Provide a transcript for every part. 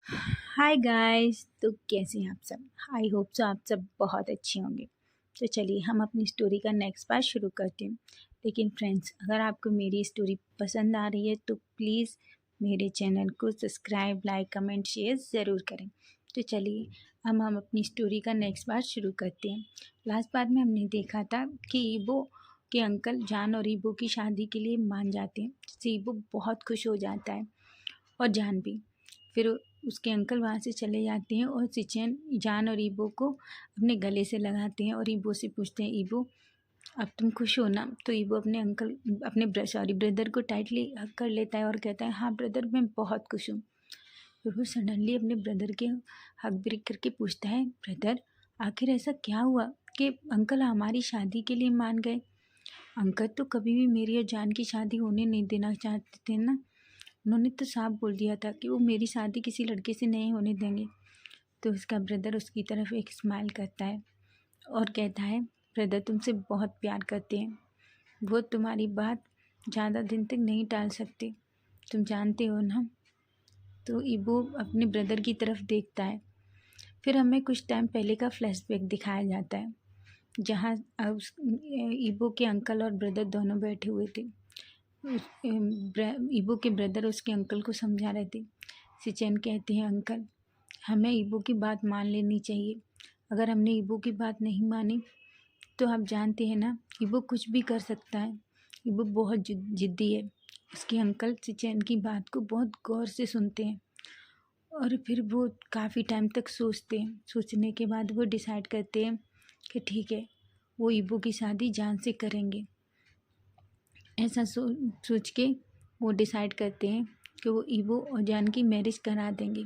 Hi guys. तो कैसे हैं आप सब? आई होप सो आप सब बहुत अच्छे होंगे। तो चलिए हम अपनी स्टोरी का नेक्स्ट पार्ट शुरू करते हैं। लेकिन फ्रेंड्स, अगर आपको मेरी स्टोरी पसंद आ रही है तो प्लीज़ मेरे चैनल को सब्सक्राइब, लाइक, कमेंट, शेयर ज़रूर करें। तो चलिए हम अपनी स्टोरी का नेक्स्ट पार्ट शुरू करते हैं। लास्ट पार्ट में हमने देखा था कि ईबो के अंकल जान और ईबो की शादी के लिए मान जाते हैं, जिससे ईबो बहुत खुश हो जाता है और जान भी। फिर उसके अंकल वहाँ से चले जाते हैं और सिचेन जान और ईबो को अपने गले से लगाते हैं और ईबो से पूछते हैं, ईबो अब तुम खुश हो ना? तो ईबो अपने ब्रदर को टाइटली हग कर लेता है और कहता है, हाँ ब्रदर, मैं बहुत खुश हूँ। फिर वो सडनली अपने ब्रदर के हक ब्रेक करके पूछता है, ब्रदर आखिर ऐसा क्या हुआ कि अंकल हमारी शादी के लिए मान गए? अंकल तो कभी भी मेरी और जान की शादी होने नहीं देना चाहते थे ना। उन्होंने तो साफ बोल दिया था कि वो मेरी शादी किसी लड़के से नहीं होने देंगे। तो उसका ब्रदर उसकी तरफ एक स्माइल करता है और कहता है, ब्रदर तुमसे बहुत प्यार करते हैं, वो तुम्हारी बात ज़्यादा दिन तक नहीं टाल सकते, तुम जानते हो ना। तो ईबो अपने ब्रदर की तरफ देखता है। फिर हमें कुछ टाइम पहले का फ्लैशबैक दिखाया जाता है, जहाँ ईबो के अंकल और ब्रदर दोनों बैठे हुए थे। ईबो के ब्रदर उसके अंकल को समझा रहे थे। सिचेन कहते हैं, अंकल हमें ईबो की बात मान लेनी चाहिए। अगर हमने ईबो की बात नहीं मानी तो आप जानते हैं ना, ईबो कुछ भी कर सकता है। ईबो बहुत जिद्दी है। उसके अंकल सिचेन की बात को बहुत गौर से सुनते हैं और फिर वो काफ़ी टाइम तक सोचते हैं। सोचने के बाद वो डिसाइड करते हैं कि ठीक है, वो ईबो की शादी जान से करेंगे। ऐसा सोच के वो डिसाइड करते हैं कि वो ईबो और जान की मैरिज करा देंगे।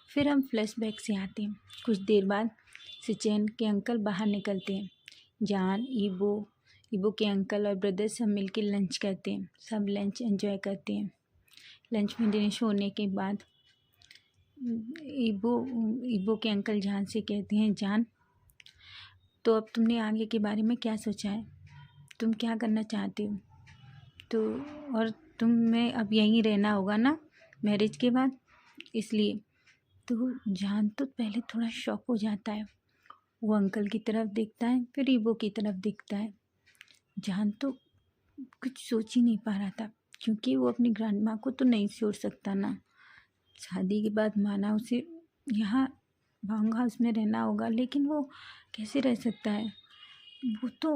फिर हम फ्लैशबैक से आते हैं। कुछ देर बाद सिचेन के अंकल बाहर निकलते हैं। जान, ईबो के अंकल और ब्रदर सब मिलकर लंच करते हैं। सब लंच एंजॉय करते हैं। लंच में फिनिश होने के बाद ईबो के अंकल जान से कहते हैं, जान तो अब तुमने आगे के बारे में क्या सोचा है? तुम क्या करना चाहते हो? तो और तुम्हें अब यहीं रहना होगा ना मैरिज के बाद, इसलिए। तो जान तो पहले थोड़ा शॉक हो जाता है। वो अंकल की तरफ देखता है, फिर ईबो की तरफ देखता है। जान तो कुछ सोच ही नहीं पा रहा था, क्योंकि वो अपनी ग्रैंड माँ को तो नहीं छोड़ सकता ना। शादी के बाद माना उसे यहाँ भांग हाउस में रहना होगा, लेकिन वो कैसे रह सकता है? वो तो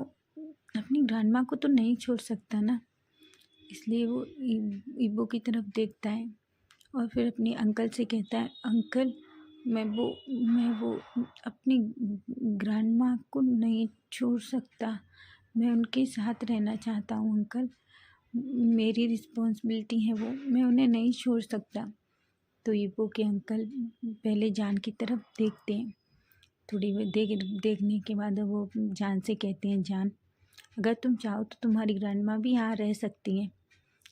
अपनी ग्रैंड माँ को तो नहीं छोड़ सकता ना। इसलिए वो ईबो की तरफ देखता है और फिर अपने अंकल से कहता है, अंकल मैं वो अपनी ग्रैंड माँ को नहीं छोड़ सकता। मैं उनके साथ रहना चाहता हूँ अंकल। मेरी रिस्पॉन्सिबिलिटी है वो, मैं उन्हें नहीं छोड़ सकता। तो ईबो के अंकल पहले जान की तरफ देखते हैं। थोड़ी देखने के बाद वो जान से कहते हैं, जान अगर तुम चाहो तो तुम्हारी ग्रैंड माँ भी यहाँ रह सकती हैं,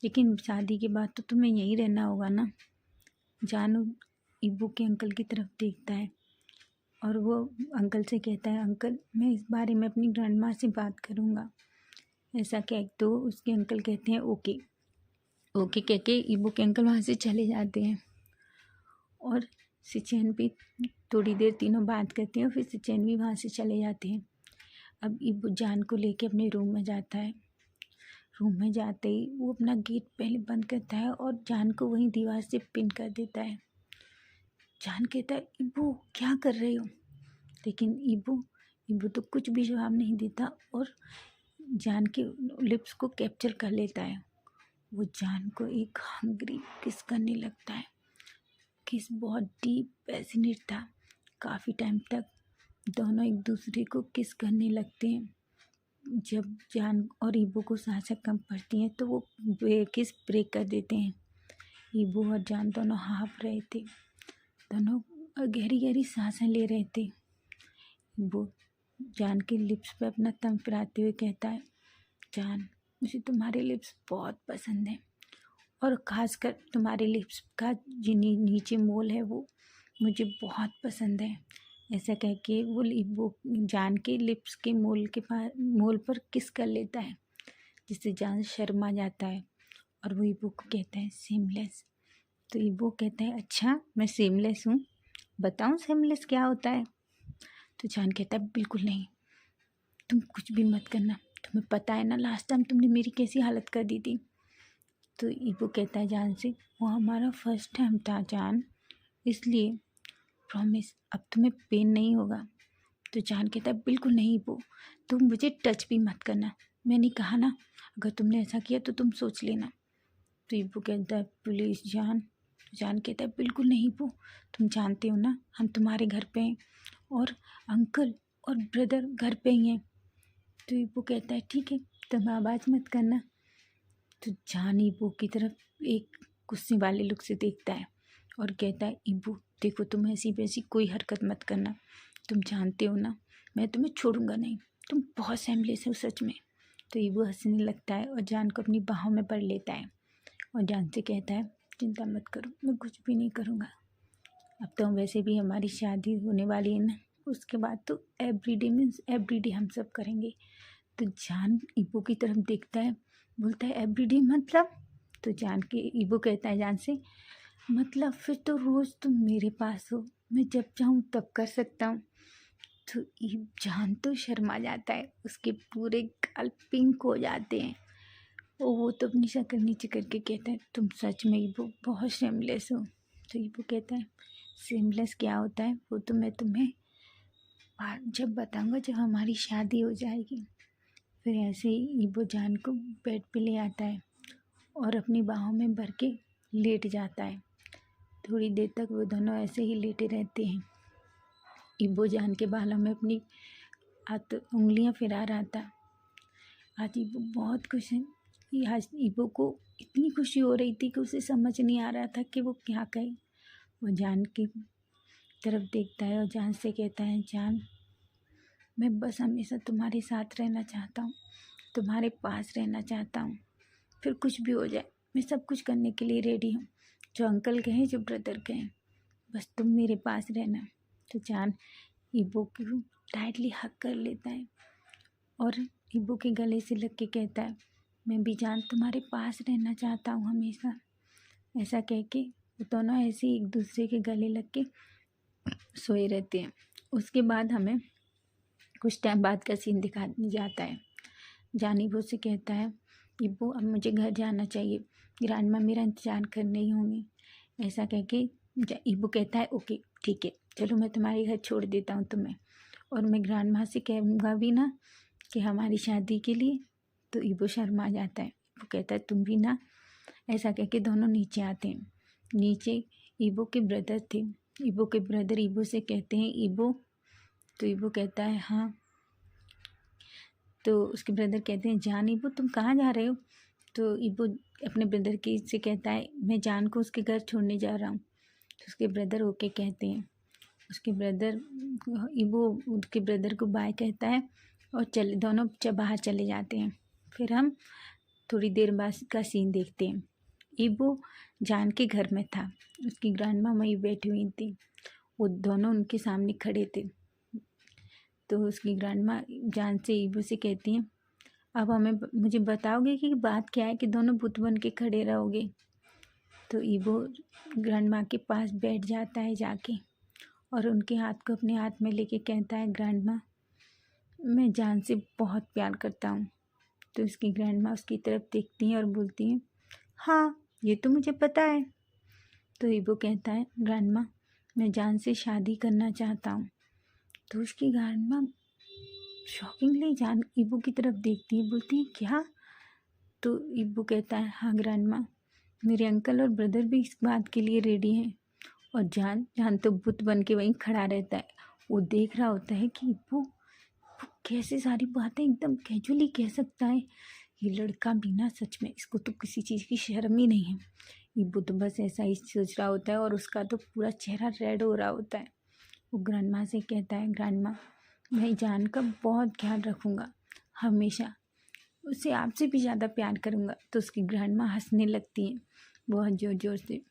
लेकिन शादी के बाद तो तुम्हें यहीं रहना होगा ना। जानू ईबो के अंकल की तरफ देखता है और वो अंकल से कहता है, अंकल मैं इस बारे में अपनी ग्रैंड माँ से बात करूँगा। ऐसा कह तो उसके अंकल कहते हैं, ओके ओके कह के ईबो के अंकल वहाँ से चले जाते हैं। और सिचेन भी थोड़ी देर तीनों बात करते हैं और फिर सिचेन भी वहाँ से चले जाते हैं। अब ईबो जान को लेके अपने रूम में जाता है। रूम में जाते ही वो अपना गेट पहले बंद करता है और जान को वहीं दीवार से पिन कर देता है। जान कहता है, ईबो क्या कर रहे हो? लेकिन ईबो तो कुछ भी जवाब नहीं देता और जान के लिप्स को कैप्चर कर लेता है। वो जान को एक हंग्री किस करने लगता है। किस बहुत डीप पैशनेट था। काफ़ी टाइम तक दोनों एक दूसरे को किस करने लगते हैं। जब जान और ईबो को सांसें कम पड़ती हैं तो वो किस ब्रेक कर देते हैं। ईबो और जान दोनों हाँफ रहे थे। दोनों गहरी गहरी सांसें ले रहे थे। ईबो जान के लिप्स पे अपना थंब फिराते हुए कहता है, जान मुझे तुम्हारे लिप्स बहुत पसंद है और ख़ासकर तुम्हारे लिप्स का जो नीचे मोल है वो मुझे बहुत पसंद है। ऐसा कह के वो जान के लिप्स के मोल पर किस कर लेता है, जिससे जान शर्मा जाता है और वो ईबो को कहता है, सेमलेस तो इबो कहता है अच्छा मैं सेमलेस हूँ, बताऊँ सेमलेस क्या होता है? तो जान कहता है बिल्कुल नहीं, तुम कुछ भी मत करना, तुम्हें पता है ना लास्ट टाइम तुमने मेरी कैसी हालत कर दी थी। तो इबो कहता है जान से वो हमारा फर्स्ट टाइम था जान, इसलिए प्रॉमिस अब तुम्हें पेन नहीं होगा। तो जान कहता है बिल्कुल नहीं इबो, तुम मुझे टच भी मत करना, मैंने कहा ना अगर तुमने ऐसा किया तो तुम सोच लेना। तो इबो कहता है प्लीज़ जान। जान कहता है बिल्कुल नहीं इबो, तुम जानते हो ना हम तुम्हारे घर पे हैं और अंकल और ब्रदर घर पे ही हैं। तो इबो कहता है ठीक है तुम आवाज़ मत करना। तो जान इबो की तरफ एक गुस्से वाले लुक से देखता है और कहता है इबो देखो तुम ऐसी वैसी कोई हरकत मत करना, तुम जानते हो ना मैं तुम्हें छोड़ूंगा नहीं, तुम बहुत सेमलेस हो सच में। तो इबो हंसने लगता है और जान को अपनी बाहों में भर लेता है और जान से कहता है चिंता मत करो मैं कुछ भी नहीं करूँगा, अब तो वैसे भी हमारी शादी होने वाली है ना, उसके बाद तो एवरीडे मीन्स एवरीडे हम सब करेंगे। तो जान इबो की तरफ देखता है, बोलता है एवरीडे मतलब? तो जान के इबो कहता है जान से मतलब फिर तो रोज़ तुम मेरे पास हो, मैं जब चाहूँ तब कर सकता हूँ। तो जान तो शर्मा जाता है, उसके पूरे गाल पिंक हो जाते हैं और वो तो अपनी शक्ल नीचे करके कहता है तुम सच में इबो बहुत शेमलेस हो। तो इबो कहता है शेमलेस क्या होता है वो तो मैं तुम्हें जब बताऊंगा जब हमारी शादी हो जाएगी। फिर ऐसे ही इबो जान को बेड पे ले आता है और अपनी बाहों में भर के लेट जाता है। थोड़ी देर तक वो दोनों ऐसे ही लेटे रहते हैं। इबो जान के बालों में अपनी हाथ उंगलियां फिरा रहा था। आज इबो बहुत खुश है, आज इबो को इतनी खुशी हो रही थी कि उसे समझ नहीं आ रहा था कि वो क्या कहे। वो जान की तरफ देखता है और जान से कहता है जान मैं बस हमेशा तुम्हारे साथ रहना चाहता हूँ, तुम्हारे पास रहना चाहता हूँ, फिर कुछ भी हो जाए मैं सब कुछ करने के लिए रेडी हूँ, जो अंकल कहें जो ब्रदर कहें, बस तुम मेरे पास रहना। तो जान इबो को टाइटली हग कर लेता है और इबो के गले से लग के कहता है मैं भी जान तुम्हारे पास रहना चाहता हूँ हमेशा। ऐसा कह के वो दोनों ऐसे एक दूसरे के गले लग के सोए रहते हैं। उसके बाद हमें कुछ टाइम बाद का सीन दिखा जाता है। जान इबो से कहता है इबो अब मुझे घर जाना चाहिए, ग्रैंडमा मेरा इंतज़ार कर रही होंगी। ऐसा कह के इबो कहता है ओके ठीक है चलो मैं तुम्हारे घर छोड़ देता हूँ तुम्हें, और मैं ग्रैंडमा से कहूँगा भी ना कि हमारी शादी के लिए। तो इबो शर्मा जाता है, वो कहता है तुम भी ना। ऐसा कह के दोनों नीचे आते हैं। नीचे इबो के ब्रदर थे, इबो के ब्रदर इबो से कहते हैं इबो। तो इबो कहता है हाँ। तो उसके ब्रदर कहते हैं जान इबो तुम कहाँ जा रहे हो? तो इबो अपने ब्रदर की से कहता है मैं जान को उसके घर छोड़ने जा रहा हूँ। तो उसके ब्रदर ओके कहते हैं। उसके ब्रदर इबो उसके ब्रदर को बाय कहता है और दोनों बाहर चले जाते हैं। फिर हम थोड़ी देर बाद का सीन देखते हैं। इबो जान के घर में था, उसकी ग्रैंडमा वहीं बैठी हुई थी, वो दोनों उनके सामने खड़े थे। तो उसकी ग्रैंडमा जान से इबो से कहती हैं अब मुझे बताओगे कि बात क्या है कि दोनों बुत बन के खड़े रहोगे? तो इबो ग्रैंडमा के पास बैठ जाता है जाके और उनके हाथ को अपने हाथ में लेके कहता है ग्रैंडमा मैं जान से बहुत प्यार करता हूँ। तो उसकी ग्रैंडमा उसकी तरफ देखती हैं और बोलती हैं हाँ ये तो मुझे पता है। तो इबो कहता है ग्रैंडमा मैं जान से शादी करना चाहता हूँ। तो उसकी ग्रैंडमा शॉकिंगली जान इबो की तरफ देखती है, बोलती है क्या? तो इबो कहता है हाँ ग्रैंडमा मेरे अंकल और ब्रदर भी इस बात के लिए रेडी हैं। और जान तो बुत बन के वहीं खड़ा रहता है, वो देख रहा होता है कि वो कैसे सारी बातें एकदम कैजुअली कह सकता है ये लड़का भी ना, सच में इसको तो किसी चीज़ की शर्म ही नहीं है। इबो तो बस ऐसा ही सोच रहा होता है और उसका तो पूरा चेहरा रेड हो रहा होता है। वो ग्रैंडमा से कहता है ग्रैंडमा मैं जान का बहुत ख्याल रखूँगा, हमेशा उसे आपसे भी ज़्यादा प्यार करूँगा। तो उसकी ग्रैंडमा हंसने लगती है बहुत ज़ोर ज़ोर से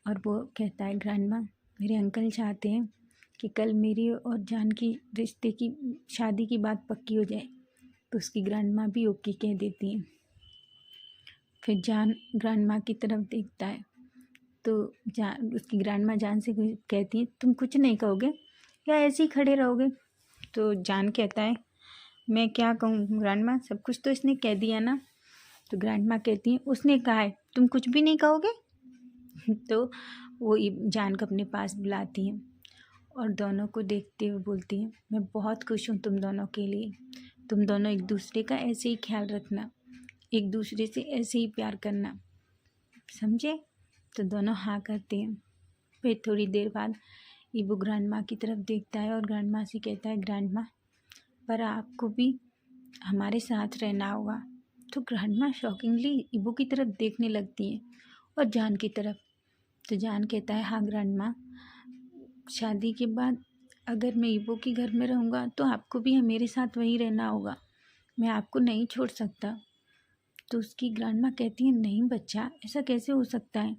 और वो कहता है ग्रैंडमा मेरे अंकल चाहते हैं कि कल मेरी और जान की रिश्ते की शादी की बात पक्की हो जाए। तो उसकी ग्रैंडमा भी ओके कह देती हैं। फिर जान ग्रैंडमा की तरफ देखता है तो उसकी ग्रैंड माँ जान से कहती है तुम कुछ नहीं कहोगे या ऐसे ही खड़े रहोगे? तो जान कहता है मैं क्या कहूँ ग्रैंड माँ, सब कुछ तो इसने कह दिया ना। तो ग्रैंड माँ कहती है उसने कहा है तुम कुछ भी नहीं कहोगे। तो वो जान को अपने पास बुलाती हैं और दोनों को देखते हुए बोलती हैं मैं बहुत खुश हूँ तुम दोनों के लिए। तुम दोनों एक दूसरे का ऐसे ही ख्याल रखना, एक दूसरे से ऐसे ही प्यार करना, समझे? तो दोनों हाँ करते हैं। फिर थोड़ी देर बाद ईबू ग्रैंड माँ की तरफ देखता है और ग्रैंड माँ से कहता है ग्रैंड माँ पर आपको भी हमारे साथ रहना होगा। तो ग्रैंड माँ शॉकिंगली ईबू की तरफ देखने लगती हैं और जान की तरफ। तो जान कहता है हाँ ग्रैंड माँ, शादी के बाद अगर मैं ईबू के घर में रहूँगा तो आपको भी मेरे साथ वहीं रहना होगा, मैं आपको नहीं छोड़ सकता। तो उसकी ग्रैंड माँ कहती है नहीं बच्चा, ऐसा कैसे हो सकता है,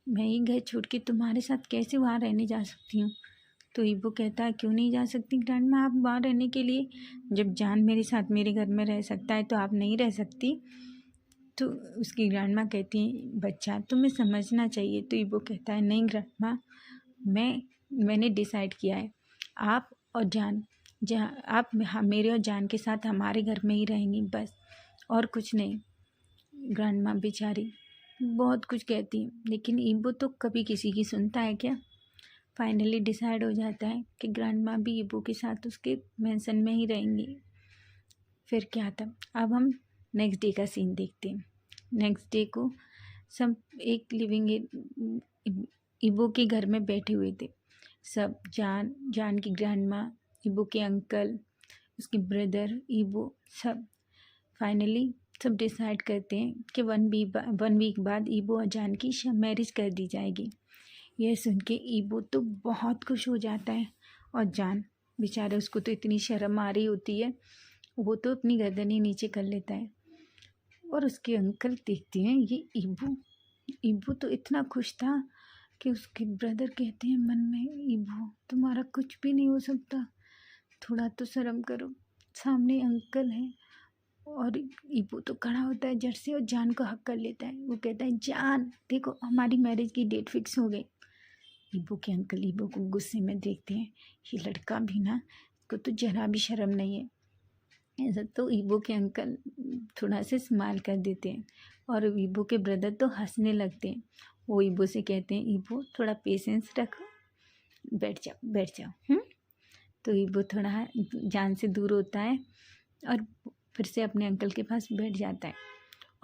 मैं ही घर छोड़ के तुम्हारे साथ कैसे वहाँ रहने जा सकती हूँ। तो ईबू कहता है क्यों नहीं जा सकती ग्रैंड माँ आप वहाँ रहने के लिए, जब जान मेरे साथ मेरे घर में रह सकता है तो आप नहीं रह सकती। तो उसकी ग्रैंड माँ कहती है बच्चा तुम्हें समझना चाहिए। तो ईबू कहता है नहीं ग्रैंड माँ, मैंने डिसाइड किया है, आप और जान जहाँ आप मेरे और जान के साथ हमारे घर में ही रहेंगी बस, और कुछ नहीं। ग्रैंड माँ बेचारी बहुत कुछ कहती है लेकिन ईबू तो कभी किसी की सुनता है क्या। फाइनली डिसाइड हो जाता है कि ग्रैंड माँ भी ईबू के साथ उसके मेंशन में ही रहेंगी। फिर क्या था, अब हम नेक्स्ट डे का सीन देखते हैं। नेक्स्ट डे को सब एक ईबू के घर में बैठे हुए थे सब, जान की ग्रैंड माँ, ईबू के अंकल, उसके ब्रदर, ईबू, सब। फाइनली सब डिसाइड करते हैं कि 1 वीक बाद ईबू और जान की मैरिज कर दी जाएगी। यह सुन के ईबू तो बहुत खुश हो जाता है और जान बेचारा, उसको तो इतनी शर्म आ रही होती है, वो तो अपनी गर्दन ही नीचे कर लेता है। और उसके अंकल देखते हैं ये ईबू तो इतना खुश था कि उसके ब्रदर कहते हैं मन में ईबू तुम्हारा कुछ भी नहीं हो सकता, थोड़ा तो शर्म करो, सामने अंकल हैं। और ईबू तो खड़ा होता है जट से और जान को हक कर लेता है। वो कहता है जान देखो हमारी मैरिज की डेट फिक्स हो गई। ईबू के अंकल ईबू को गुस्से में देखते हैं, ये लड़का भी ना, इसको तो जरा भी शर्म नहीं है। ऐसा तो ईबू के अंकल थोड़ा से स्माइल कर देते हैं और ईबू के ब्रदर तो हंसने लगते हैं। वो ईबू से कहते हैं ईबू थोड़ा पेशेंस रखो, बैठ जाओ। तो ईबू थोड़ा जान से दूर होता है और फिर से अपने अंकल के पास बैठ जाता है।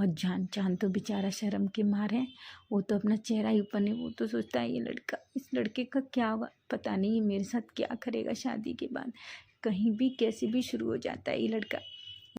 और जान तो बेचारा शर्म के मारे, वो तो अपना चेहरा ही ऊपर नहीं, वो तो सोचता है ये लड़का, इस लड़के का क्या होगा, पता नहीं ये मेरे साथ क्या करेगा शादी के बाद, कहीं भी कैसे भी शुरू हो जाता है ये लड़का।